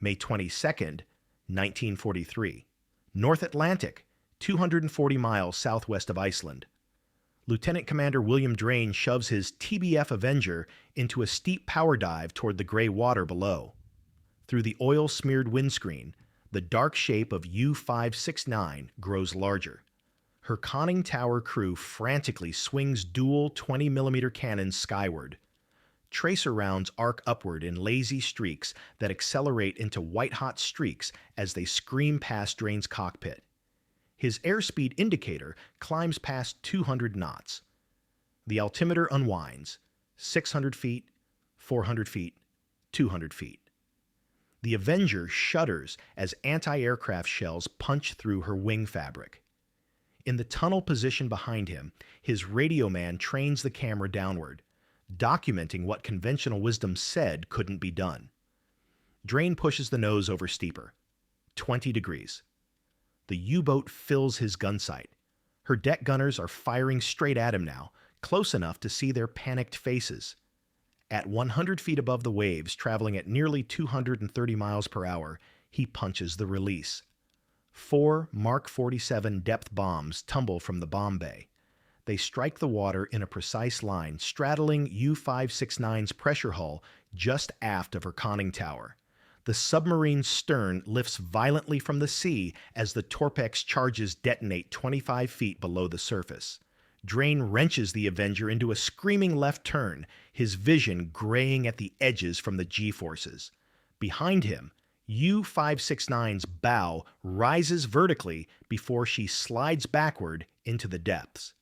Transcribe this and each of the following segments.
May 22nd, 1943. North Atlantic, 240 miles southwest of Iceland. Lieutenant Commander William Drane shoves his TBF Avenger into a steep power dive toward the gray water below. Through the oil-smeared windscreen, the dark shape of U-569 grows larger. Her conning tower crew frantically swings dual 20mm cannons skyward. Tracer rounds arc upward in lazy streaks that accelerate into white-hot streaks as they scream past Drane's cockpit. His airspeed indicator climbs past 200 knots. The altimeter unwinds, 600 feet, 400 feet, 200 feet. The Avenger shudders as anti-aircraft shells punch through her wing fabric. In the tunnel position behind him, his radio man trains the camera downward, documenting what conventional wisdom said couldn't be done. Drane pushes the nose over steeper, 20 degrees. The U-boat fills his gun sight. Her deck gunners are firing straight at him now, close enough to see their panicked faces. At 100 feet above the waves, traveling at nearly 230 miles per hour, he punches the release. 4 Mark 47 depth bombs tumble from the bomb bay. They strike the water in a precise line, straddling U-569's pressure hull just aft of her conning tower. The submarine's stern lifts violently from the sea as the Torpex charges detonate 25 feet below the surface. Drane wrenches the Avenger into a screaming left turn, his vision graying at the edges from the G-forces. Behind him, U-569's bow rises vertically before she slides backward into the depths.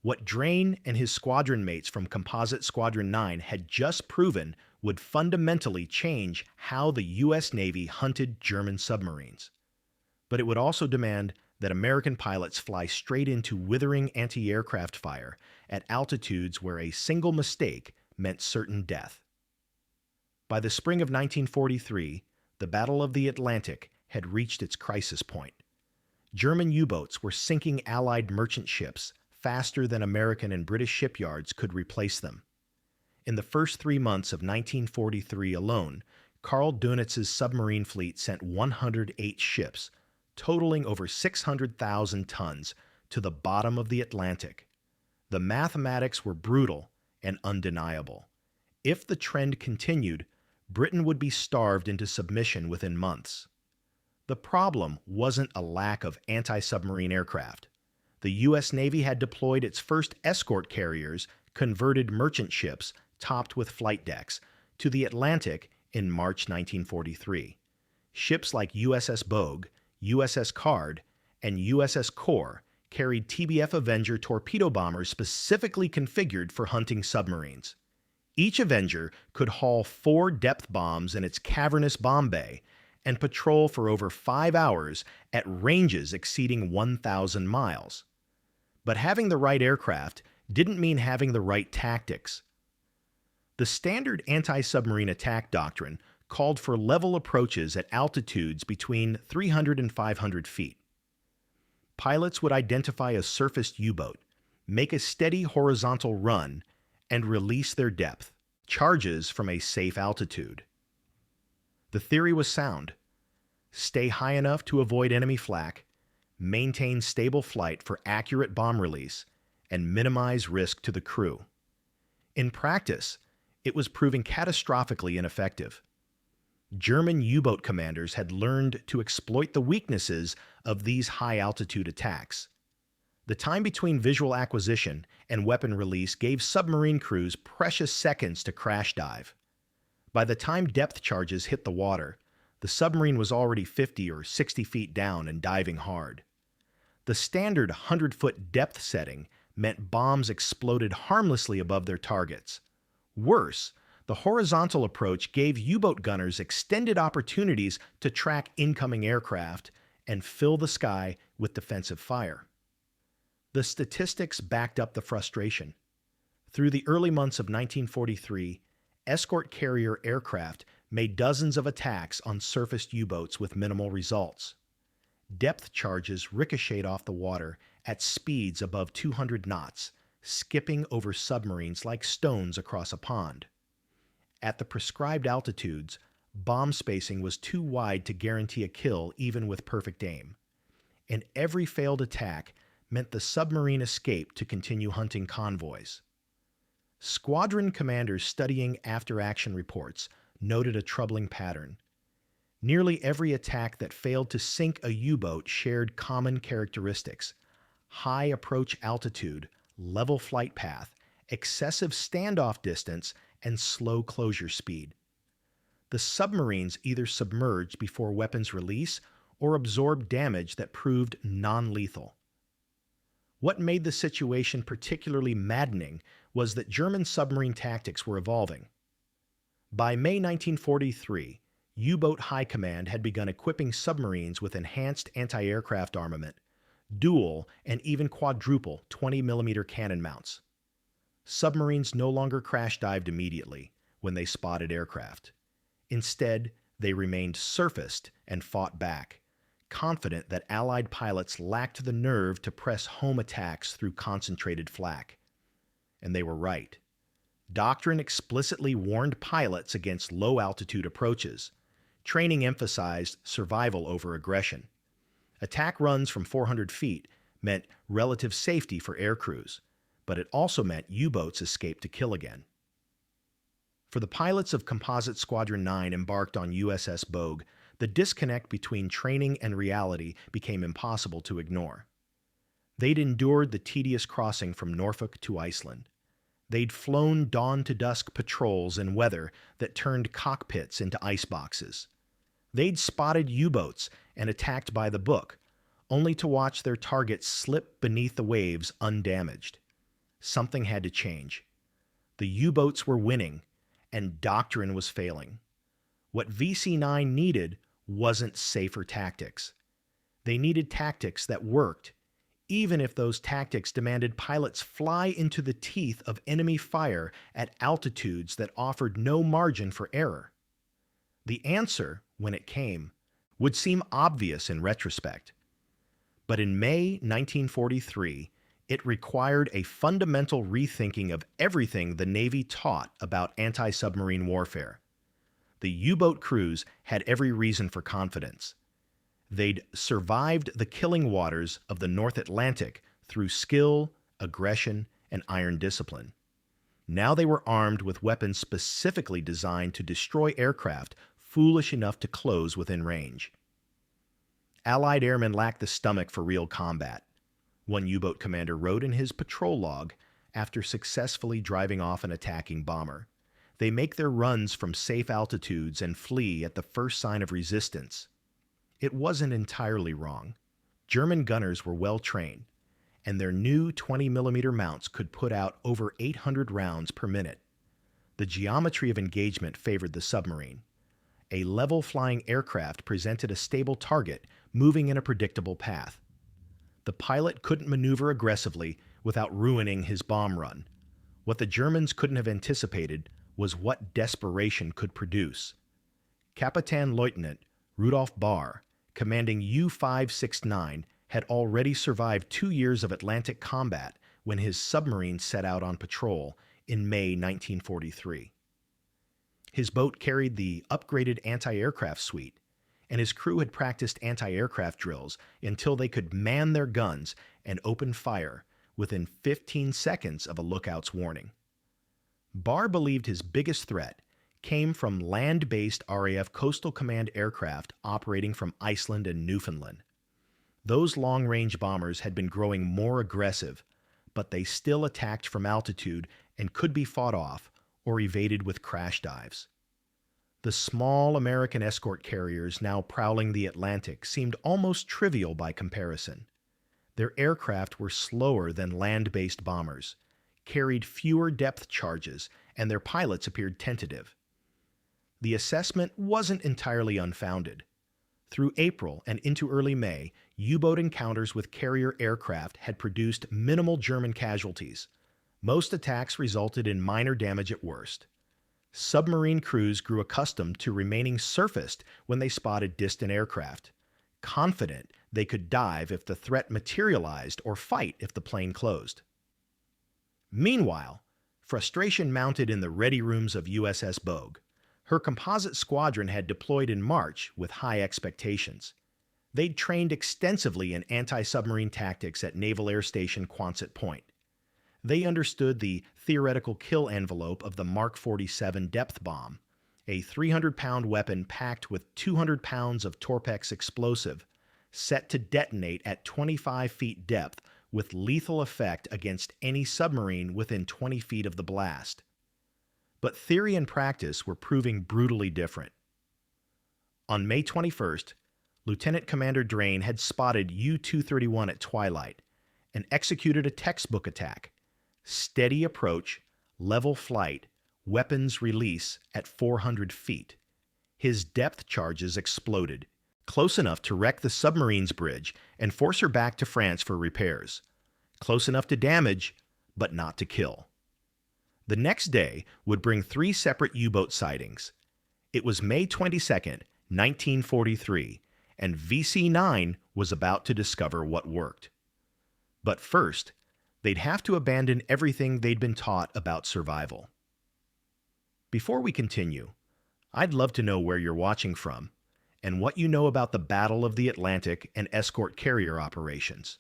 What Drane and his squadron mates from Composite Squadron 9 had just proven would fundamentally change how the U.S. Navy hunted German submarines. But it would also demand that American pilots fly straight into withering anti-aircraft fire at altitudes where a single mistake meant certain death. By the spring of 1943, the Battle of the Atlantic had reached its crisis point. German U-boats were sinking Allied merchant ships faster than American and British shipyards could replace them. In the first 3 months of 1943 alone, Karl Dönitz's submarine fleet sent 108 ships, totaling over 600,000 tons, to the bottom of the Atlantic. The mathematics were brutal and undeniable. If the trend continued, Britain would be starved into submission within months. The problem wasn't a lack of anti-submarine aircraft. The U.S. Navy had deployed its first escort carriers, converted merchant ships topped with flight decks, to the Atlantic in March 1943. Ships like USS Bogue, USS Card, and USS Core carried TBF Avenger torpedo bombers specifically configured for hunting submarines. Each Avenger could haul 4 depth bombs in its cavernous bomb bay and patrol for over 5 hours at ranges exceeding 1,000 miles. But having the right aircraft didn't mean having the right tactics. The standard anti-submarine attack doctrine called for level approaches at altitudes between 300 and 500 feet. Pilots would identify a surfaced U-boat, make a steady horizontal run, and release their depth charges from a safe altitude. The theory was sound. Stay high enough to avoid enemy flak, maintain stable flight for accurate bomb release, and minimize risk to the crew. In practice, it was proving catastrophically ineffective. German U-boat commanders had learned to exploit the weaknesses of these high-altitude attacks. The time between visual acquisition and weapon release gave submarine crews precious seconds to crash dive. By the time depth charges hit the water, the submarine was already 50 or 60 feet down and diving hard. The standard 100-foot depth setting meant bombs exploded harmlessly above their targets. Worse, the horizontal approach gave U-boat gunners extended opportunities to track incoming aircraft and fill the sky with defensive fire. The statistics backed up the frustration. Through the early months of 1943, escort carrier aircraft made dozens of attacks on surfaced U-boats with minimal results. Depth charges ricocheted off the water at speeds above 200 knots, skipping over submarines like stones across a pond. At the prescribed altitudes, Bomb spacing was too wide to guarantee a kill even with perfect aim. And every failed attack meant the submarine escaped to continue hunting convoys. Squadron commanders studying after-action reports noted a troubling pattern. Nearly every attack that failed to sink a U-boat shared common characteristics: high approach altitude, level flight path, excessive standoff distance, and slow closure speed. The submarines either submerged before weapons release or absorbed damage that proved non-lethal. What made the situation particularly maddening was that German submarine tactics were evolving. By May 1943, U-boat High Command had begun equipping submarines with enhanced anti-aircraft armament, dual and even quadruple 20mm cannon mounts. Submarines no longer crash-dived immediately when they spotted aircraft. Instead, they remained surfaced and fought back, confident that Allied pilots lacked the nerve to press home attacks through concentrated flak. And they were right. Doctrine explicitly warned pilots against low-altitude approaches. Training emphasized survival over aggression. Attack runs from 400 feet meant relative safety for air crews, but it also meant U-boats escaped to kill again. For the pilots of Composite Squadron 9 embarked on USS Bogue, the disconnect between training and reality became impossible to ignore. They'd endured the tedious crossing from Norfolk to Iceland. They'd flown dawn-to-dusk patrols in weather that turned cockpits into iceboxes. They'd spotted U-boats and attacked by the book, only to watch their targets slip beneath the waves undamaged. Something had to change. The U-boats were winning, and doctrine was failing. What VC9 needed wasn't safer tactics. They needed tactics that worked, even if those tactics demanded pilots fly into the teeth of enemy fire at altitudes that offered no margin for error. The answer, when it came, would seem obvious in retrospect. But in May 1943, it required a fundamental rethinking of everything the Navy taught about anti-submarine warfare. The U-boat crews had every reason for confidence. They'd survived the killing waters of the North Atlantic through skill, aggression, and iron discipline. Now they were armed with weapons specifically designed to destroy aircraft foolish enough to close within range. Allied airmen lacked the stomach for real combat. One U-boat commander wrote in his patrol log after successfully driving off an attacking bomber. They make their runs from safe altitudes and flee at the first sign of resistance. It wasn't entirely wrong. German gunners were well trained, and their new 20mm mounts could put out over 800 rounds per minute. The geometry of engagement favored the submarine. A level-flying aircraft presented a stable target moving in a predictable path. The pilot couldn't maneuver aggressively without ruining his bomb run. What the Germans couldn't have anticipated was what desperation could produce. Kapitänleutnant Rudolf Bahr, commanding U-569, had already survived 2 years of Atlantic combat when his submarine set out on patrol in May 1943. His boat carried the upgraded anti-aircraft suite, and his crew had practiced anti-aircraft drills until they could man their guns and open fire within 15 seconds of a lookout's warning. Bahr believed his biggest threat came from land-based RAF Coastal Command aircraft operating from Iceland and Newfoundland. Those long-range bombers had been growing more aggressive, but they still attacked from altitude and could be fought off or evaded with crash dives. The small American escort carriers now prowling the Atlantic seemed almost trivial by comparison. Their aircraft were slower than land-based bombers, carried fewer depth charges, and their pilots appeared tentative. The assessment wasn't entirely unfounded. Through April and into early May, U-boat encounters with carrier aircraft had produced minimal German casualties. Most attacks resulted in minor damage at worst. Submarine crews grew accustomed to remaining surfaced when they spotted distant aircraft, confident they could dive if the threat materialized or fight if the plane closed. Meanwhile, frustration mounted in the ready rooms of USS Bogue. Her composite squadron had deployed in March with high expectations. They'd trained extensively in anti-submarine tactics at Naval Air Station Quonset Point. They understood the theoretical kill envelope of the Mark 47 depth bomb, a 300-pound weapon packed with 200 pounds of Torpex explosive, set to detonate at 25 feet depth with lethal effect against any submarine within 20 feet of the blast. But theory and practice were proving brutally different. On May 21st, Lieutenant Commander Drane had spotted U-231 at twilight and executed a textbook attack: steady approach, level flight, weapons release at 400 feet. His depth charges exploded, close enough to wreck the submarine's bridge and force her back to France for repairs. Close enough to damage, but not to kill. The next day would bring 3 separate U-boat sightings. It was May 22nd, 1943, and VC-9 was about to discover what worked. But first, they'd have to abandon everything they'd been taught about survival. Before we continue, I'd love to know where you're watching from and what you know about the Battle of the Atlantic and escort carrier operations.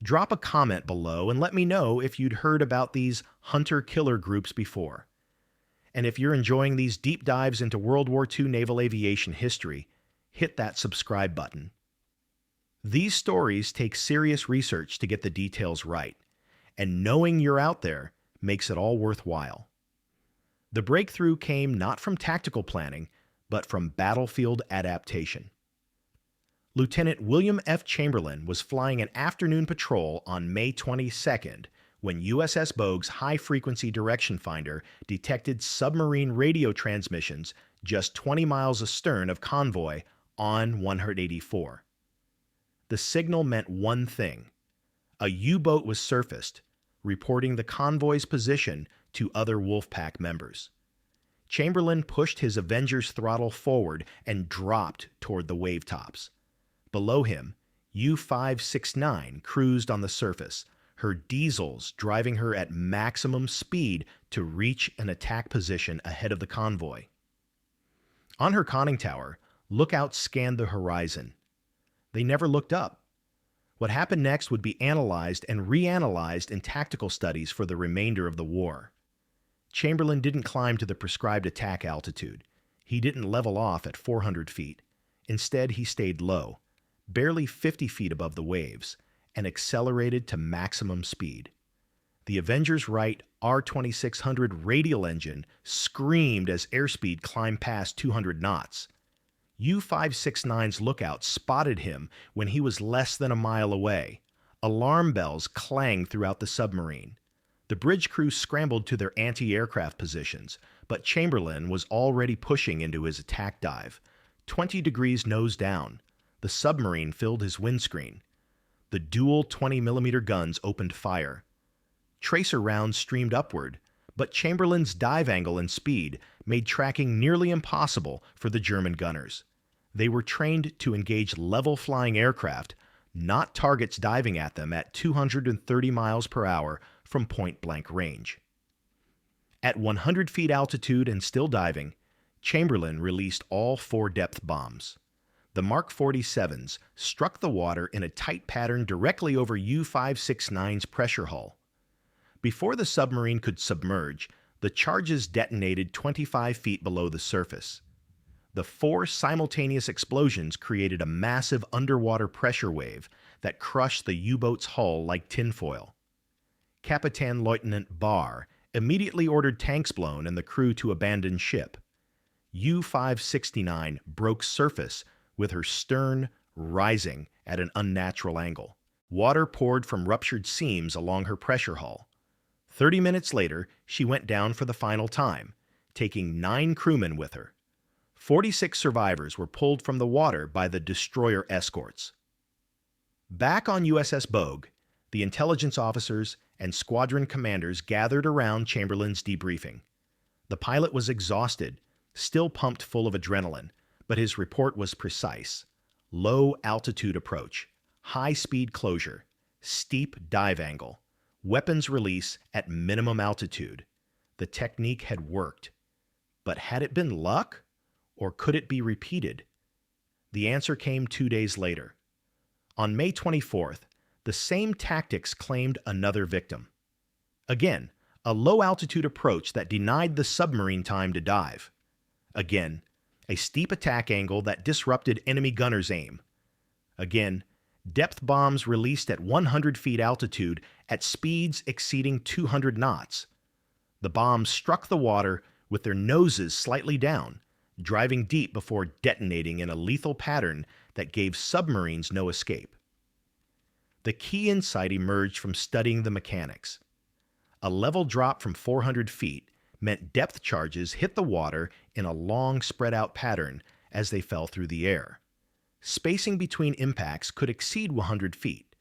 Drop a comment below and let me know if you'd heard about these hunter-killer groups before. And if you're enjoying these deep dives into World War II naval aviation history, hit that subscribe button. These stories take serious research to get the details right, and knowing you're out there makes it all worthwhile. The breakthrough came not from tactical planning, but from battlefield adaptation. Lieutenant William F. Chamberlain was flying an afternoon patrol on May 22nd when USS Bogue's high-frequency direction finder detected submarine radio transmissions just 20 miles astern of convoy on 184. The signal meant one thing: a U-boat was surfaced, reporting the convoy's position to other Wolfpack members. Chamberlain pushed his Avenger's throttle forward and dropped toward the wave tops. Below him, U-569 cruised on the surface, her diesels driving her at maximum speed to reach an attack position ahead of the convoy. On her conning tower, lookouts scanned the horizon. They never looked up. What happened next would be analyzed and reanalyzed in tactical studies for the remainder of the war. Chamberlain didn't climb to the prescribed attack altitude. He didn't level off at 400 feet. Instead, he stayed low, barely 50 feet above the waves, and accelerated to maximum speed. The Avenger's right R2600 radial engine screamed as airspeed climbed past 200 knots. U-569's lookout spotted him when he was less than a mile away. Alarm bells clanged throughout the submarine. The bridge crew scrambled to their anti-aircraft positions, but Chamberlain was already pushing into his attack dive. 20 degrees nose down, the submarine filled his windscreen. The dual 20mm guns opened fire. Tracer rounds streamed upward, but Chamberlain's dive angle and speed made tracking nearly impossible for the German gunners. They were trained to engage level-flying aircraft, not targets diving at them at 230 miles per hour from point-blank range. At 100 feet altitude and still diving, Chamberlain released all 4 depth bombs. The Mark 47s struck the water in a tight pattern directly over U-569's pressure hull. Before the submarine could submerge, the charges detonated 25 feet below the surface. The 4 simultaneous explosions created a massive underwater pressure wave that crushed the U-boat's hull like tinfoil. Capitan Lieutenant Barr immediately ordered tanks blown and the crew to abandon ship. U-569 broke surface with her stern rising at an unnatural angle. Water poured from ruptured seams along her pressure hull. 30 minutes later, she went down for the final time, taking 9 crewmen with her. 46 survivors were pulled from the water by the destroyer escorts. Back on USS Bogue, the intelligence officers and squadron commanders gathered around Chamberlain's debriefing. The pilot was exhausted, still pumped full of adrenaline, but his report was precise. Low altitude approach, high speed closure, steep dive angle, weapons release at minimum altitude. The technique had worked, But had it been luck, or could it be repeated? The answer came 2 days later. On May 24th, the same tactics claimed another victim. Again, a low-altitude approach that denied the submarine time to dive. Again, a steep attack angle that disrupted enemy gunners' aim. Again, depth bombs released at 100 feet altitude at speeds exceeding 200 knots. The bombs struck the water with their noses slightly down, driving deep before detonating in a lethal pattern that gave submarines no escape. The key insight emerged from studying the mechanics. A level drop from 400 feet meant depth charges hit the water in a long, spread-out pattern as they fell through the air. Spacing between impacts could exceed 100 feet,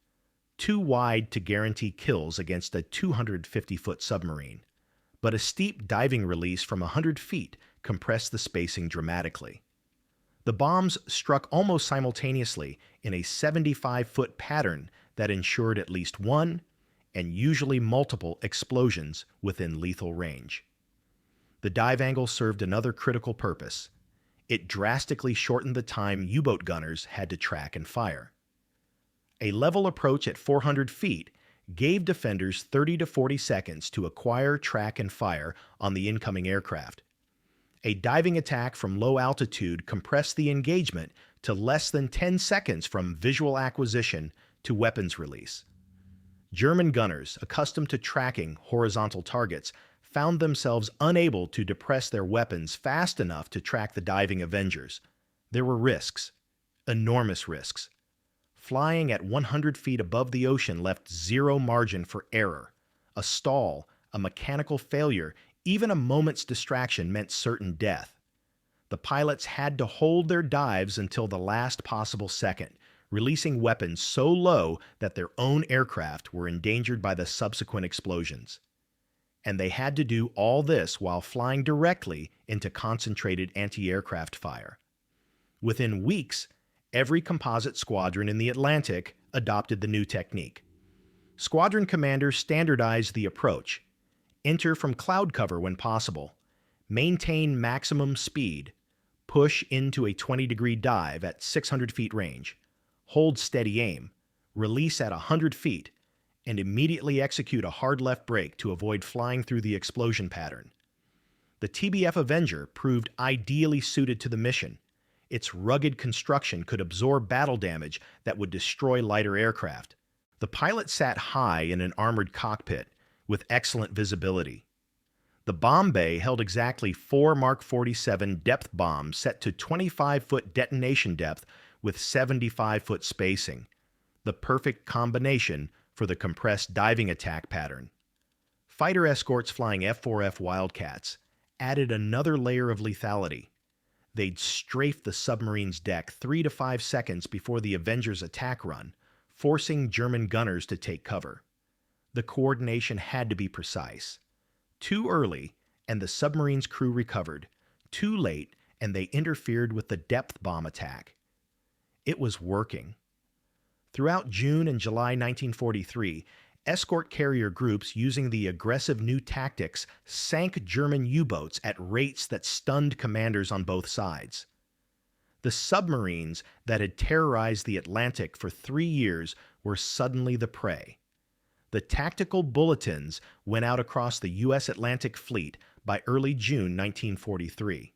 too wide to guarantee kills against a 250-foot submarine. But a steep diving release from 100 feet compressed the spacing dramatically. The bombs struck almost simultaneously in a 75-foot pattern that ensured at least one, and usually multiple, explosions within lethal range. The dive angle served another critical purpose. It drastically shortened the time U-boat gunners had to track and fire. A level approach at 400 feet gave defenders 30 to 40 seconds to acquire, track, and fire on the incoming aircraft. A diving attack from low altitude compressed the engagement to less than 10 seconds from visual acquisition to weapons release. German gunners, accustomed to tracking horizontal targets, found themselves unable to depress their weapons fast enough to track the diving Avengers. There were risks, enormous risks. Flying at 100 feet above the ocean left zero margin for error. A stall, a mechanical failure, even a moment's distraction meant certain death. The pilots had to hold their dives until the last possible second, releasing weapons so low that their own aircraft were endangered by the subsequent explosions. And they had to do all this while flying directly into concentrated anti-aircraft fire. Within weeks, every composite squadron in the Atlantic adopted the new technique. Squadron commanders standardized the approach: enter from cloud cover when possible, maintain maximum speed, push into a 20-degree dive at 600 feet range, hold steady aim, release at 100 feet, and immediately execute a hard left brake to avoid flying through the explosion pattern. The TBF Avenger proved ideally suited to the mission. Its rugged construction could absorb battle damage that would destroy lighter aircraft. The pilot sat high in an armored cockpit with excellent visibility. The bomb bay held exactly 4 Mark 47 depth bombs set to 25-foot detonation depth with 75-foot spacing, the perfect combination for the compressed diving attack pattern. Fighter escorts flying F-4F Wildcats added another layer of lethality. They'd strafe the submarine's deck 3 to 5 seconds before the Avenger's attack run, forcing German gunners to take cover. The coordination had to be precise. Too early, and the submarine's crew recovered. Too late, and they interfered with the depth bomb attack. It was working. Throughout June and July 1943, escort carrier groups using the aggressive new tactics sank German U-boats at rates that stunned commanders on both sides. The submarines that had terrorized the Atlantic for 3 years were suddenly the prey. The tactical bulletins went out across the U.S. Atlantic Fleet by early June 1943.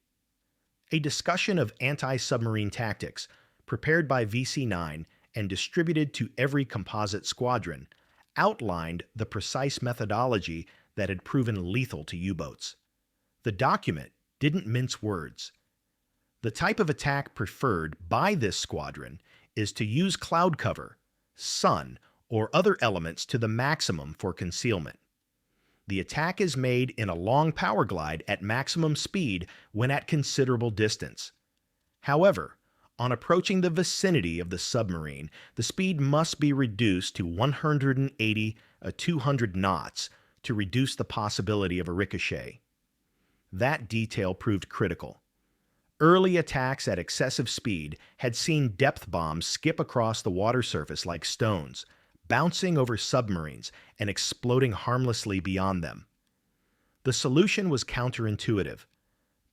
A discussion of anti-submarine tactics, prepared by VC9 and distributed to every composite squadron, outlined the precise methodology that had proven lethal to U-boats. The document didn't mince words. The type of attack preferred by this squadron is to use cloud cover, sun, or other elements to the maximum for concealment. The attack is made in a long power glide at maximum speed when at considerable distance. However, on approaching the vicinity of the submarine, the speed must be reduced to 180 to 200 knots to reduce the possibility of a ricochet. That detail proved critical. Early attacks at excessive speed had seen depth bombs skip across the water surface like stones, bouncing over submarines and exploding harmlessly beyond them. The solution was counterintuitive: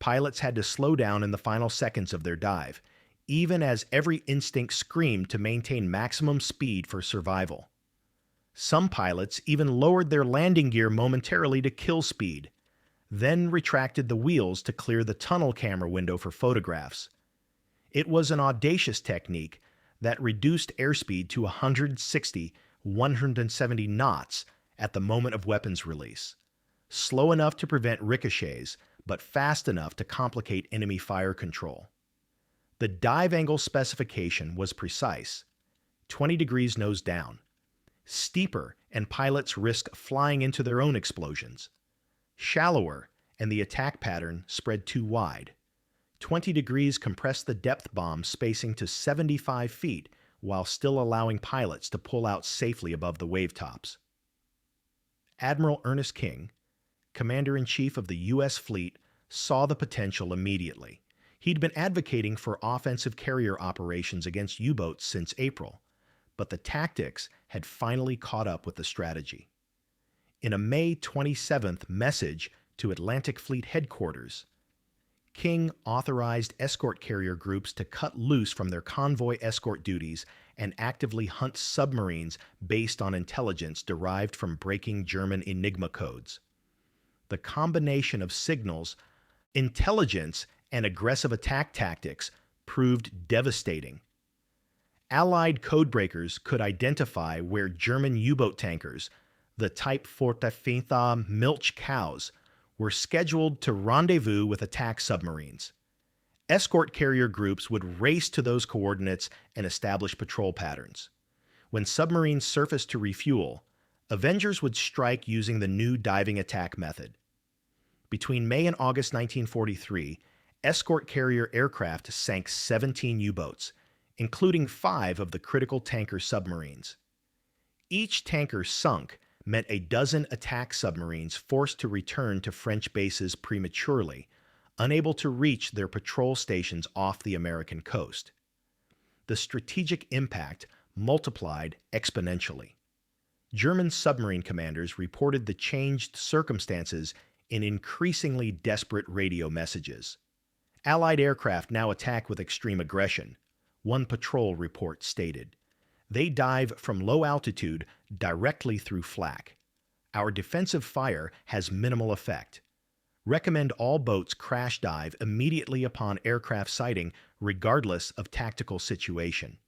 Pilots had to slow down in the final seconds of their dive, even as every instinct screamed to maintain maximum speed for survival. Some pilots even lowered their landing gear momentarily to kill speed, then retracted the wheels to clear the tunnel camera window for photographs. It was an audacious technique that reduced airspeed to 160, 170 knots at the moment of weapons release, slow enough to prevent ricochets, but fast enough to complicate enemy fire control. The dive angle specification was precise, 20 degrees nose down, steeper and pilots risk flying into their own explosions, shallower and the attack pattern spread too wide. 20 degrees compressed the depth bomb spacing to 75 feet while still allowing pilots to pull out safely above the wave tops. Admiral Ernest King, Commander-in-Chief of the U.S. Fleet, saw the potential immediately. He'd been advocating for offensive carrier operations against U-boats since April, but the tactics had finally caught up with the strategy. In a May 27th message to Atlantic Fleet Headquarters, King authorized escort carrier groups to cut loose from their convoy escort duties and actively hunt submarines based on intelligence derived from breaking German Enigma codes. The combination of signals, intelligence, and aggressive attack tactics proved devastating. Allied codebreakers could identify where German U-boat tankers, the type Fortefintha milch cows, were scheduled to rendezvous with attack submarines. Escort carrier groups would race to those coordinates and establish patrol patterns. When submarines surfaced to refuel, Avengers would strike using the new diving attack method. Between May and August 1943, escort carrier aircraft sank 17 U-boats, including 5 of the critical tanker submarines. Each tanker sunk meant a dozen attack submarines forced to return to French bases prematurely, unable to reach their patrol stations off the American coast. The strategic impact multiplied exponentially. German submarine commanders reported the changed circumstances in increasingly desperate radio messages. Allied aircraft now attack with extreme aggression, one patrol report stated. They dive from low altitude directly through flak. Our defensive fire has minimal effect. Recommend all boats crash dive immediately upon aircraft sighting, regardless of tactical situation.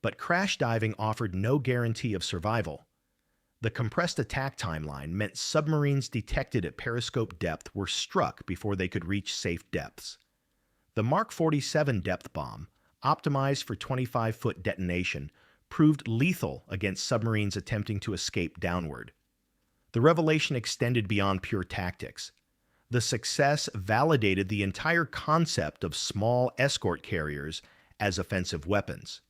But crash diving offered no guarantee of survival. The compressed attack timeline meant submarines detected at periscope depth were struck before they could reach safe depths. The Mark 47 depth bomb, optimized for 25-foot detonation, proved lethal against submarines attempting to escape downward. The revelation extended beyond pure tactics. The success validated the entire concept of small escort carriers as offensive weapons.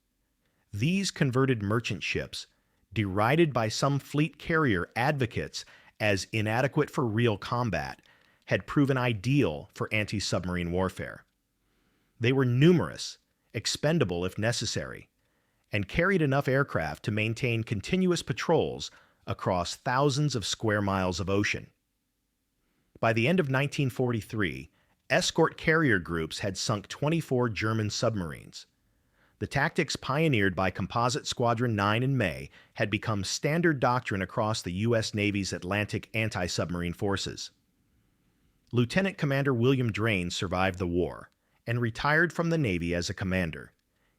These converted merchant ships, derided by some fleet carrier advocates as inadequate for real combat, had proven ideal for anti-submarine warfare. They were numerous, expendable if necessary, and carried enough aircraft to maintain continuous patrols across thousands of square miles of ocean. By the end of 1943, escort carrier groups had sunk 24 German submarines. The tactics pioneered by Composite Squadron 9 in May had become standard doctrine across the U.S. Navy's Atlantic anti-submarine forces. Lieutenant Commander William Drane survived the war and retired from the Navy as a commander.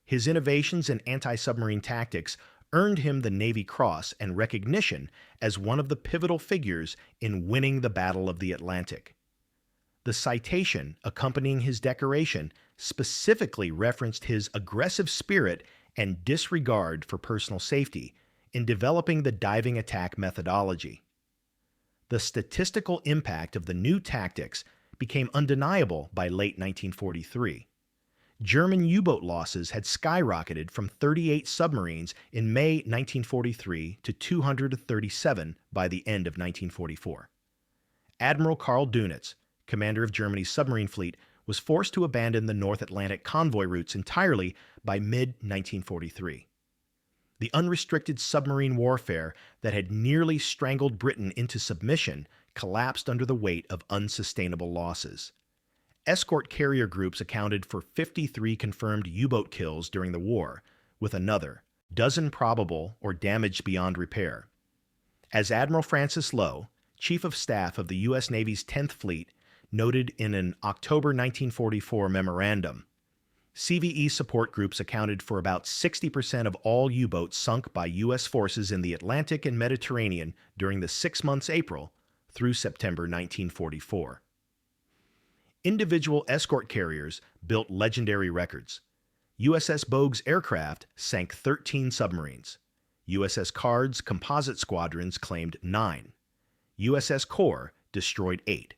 His innovations in anti-submarine tactics earned him the Navy Cross and recognition as one of the pivotal figures in winning the Battle of the Atlantic. The citation accompanying his decoration specifically referenced his aggressive spirit and disregard for personal safety in developing the diving attack methodology. The statistical impact of the new tactics became undeniable by late 1943. German U-boat losses had skyrocketed from 38 submarines in May 1943 to 237 by the end of 1944. Admiral Karl Dönitz, commander of Germany's submarine fleet, was forced to abandon the North Atlantic convoy routes entirely by mid-1943. The unrestricted submarine warfare that had nearly strangled Britain into submission collapsed under the weight of unsustainable losses. escort carrier groups accounted for 53 confirmed U-boat kills during the war, with another dozen probable or damaged beyond repair. As Admiral Francis Lowe, Chief of Staff of the U.S. Navy's 10th Fleet, noted in an October 1944 memorandum, CVE support groups accounted for about 60% of all U-boats sunk by U.S. forces in the Atlantic and Mediterranean during the 6 months April through September 1944. Individual escort carriers built legendary records. USS Bogue's aircraft sank 13 submarines. USS Card's composite squadrons claimed 9. USS Core destroyed 8.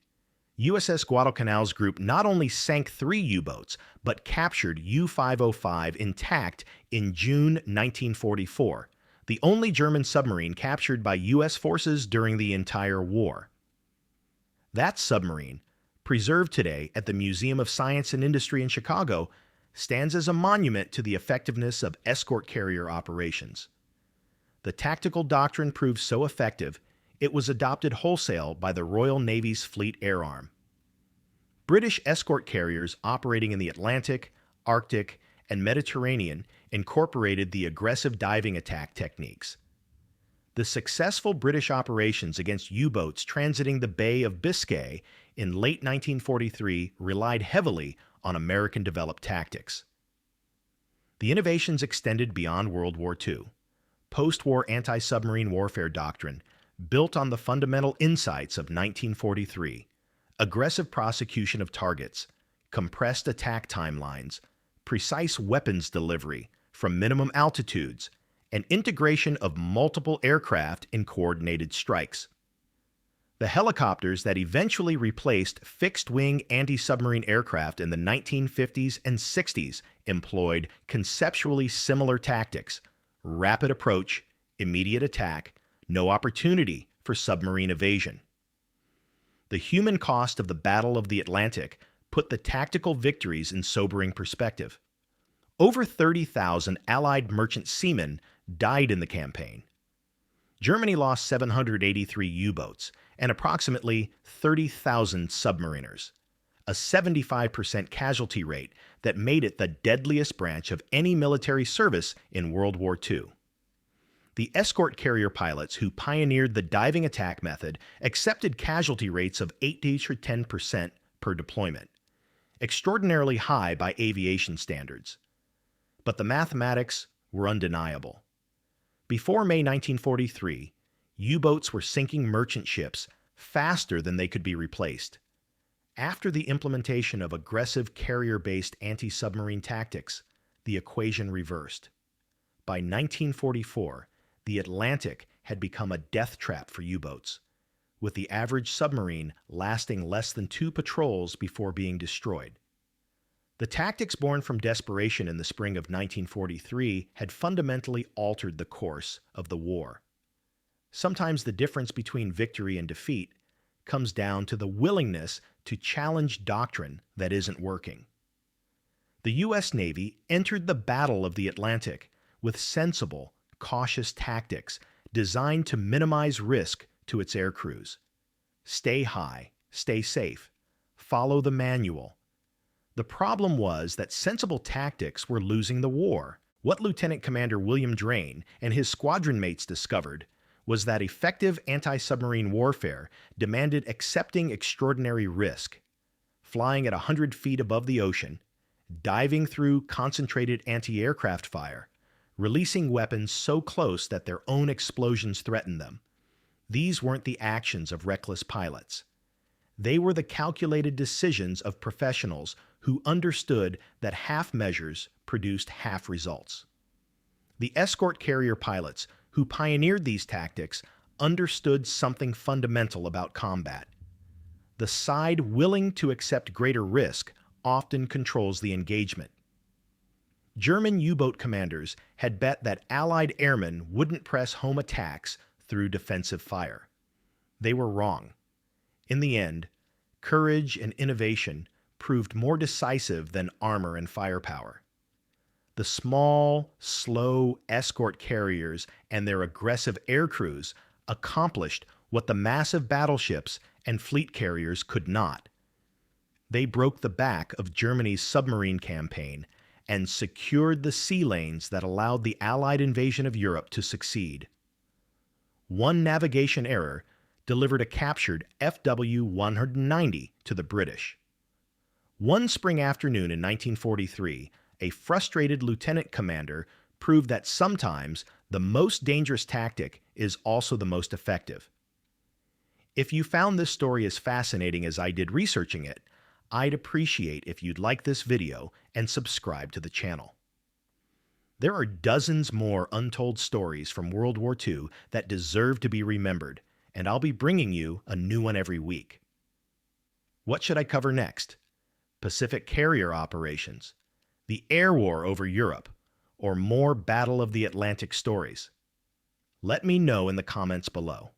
USS Guadalcanal's group not only sank 3 U-boats, but captured U-505 intact in June 1944, the only German submarine captured by U.S. forces during the entire war. That submarine, preserved today at the Museum of Science and Industry in Chicago, stands as a monument to the effectiveness of escort carrier operations. The tactical doctrine proved so effective, it was adopted wholesale by the Royal Navy's Fleet Air Arm. British escort carriers operating in the Atlantic, Arctic, and Mediterranean incorporated the aggressive diving attack techniques. The successful British operations against U-boats transiting the Bay of Biscay in late 1943 relied heavily on American-developed tactics. The innovations extended beyond World War II. Post-war anti-submarine warfare doctrine built on the fundamental insights of 1943, aggressive prosecution of targets, compressed attack timelines, precise weapons delivery from minimum altitudes, and integration of multiple aircraft in coordinated strikes. The helicopters that eventually replaced fixed-wing anti-submarine aircraft in the 1950s and 60s employed conceptually similar tactics: rapid approach, immediate attack, no opportunity for submarine evasion. The human cost of the Battle of the Atlantic put the tactical victories in sobering perspective. Over 30,000 Allied merchant seamen died in the campaign. Germany lost 783 U-boats and approximately 30,000 submariners, a 75% casualty rate that made it the deadliest branch of any military service in World War II. The escort carrier pilots who pioneered the diving attack method accepted casualty rates of 8 to 10% per deployment, extraordinarily high by aviation standards. But the mathematics were undeniable. Before May 1943, U-boats were sinking merchant ships faster than they could be replaced. After the implementation of aggressive carrier-based anti-submarine tactics, the equation reversed. By 1944, the Atlantic had become a death trap for U-boats, with the average submarine lasting less than 2 patrols before being destroyed. The tactics born from desperation in the spring of 1943 had fundamentally altered the course of the war. Sometimes the difference between victory and defeat comes down to the willingness to challenge doctrine that isn't working. The U.S. Navy entered the Battle of the Atlantic with sensible, cautious tactics designed to minimize risk to its air crews. Stay high, stay safe, follow the manual. The problem was that sensible tactics were losing the war. What Lieutenant Commander William Drane and his squadron mates discovered was that effective anti-submarine warfare demanded accepting extraordinary risk, flying at 100 feet above the ocean, diving through concentrated anti-aircraft fire, releasing weapons so close that their own explosions threatened them. These weren't the actions of reckless pilots. They were the calculated decisions of professionals who understood that half measures produced half results. The escort carrier pilots who pioneered these tactics understood something fundamental about combat. The side willing to accept greater risk often controls the engagement. German U-boat commanders had bet that Allied airmen wouldn't press home attacks through defensive fire. They were wrong. In the end, courage and innovation proved more decisive than armor and firepower. The small, slow escort carriers and their aggressive air crews accomplished what the massive battleships and fleet carriers could not. They broke the back of Germany's submarine campaign and secured the sea lanes that allowed the Allied invasion of Europe to succeed. One navigation error delivered a captured FW-190 to the British. One spring afternoon in 1943, a frustrated lieutenant commander proved that sometimes the most dangerous tactic is also the most effective. If you found this story as fascinating as I did researching it, I'd appreciate if you'd like this video and subscribe to the channel. There are dozens more untold stories from World War II that deserve to be remembered, and I'll be bringing you a new one every week. What should I cover next? Pacific carrier operations, the air war over Europe, or more Battle of the Atlantic stories? Let me know in the comments below.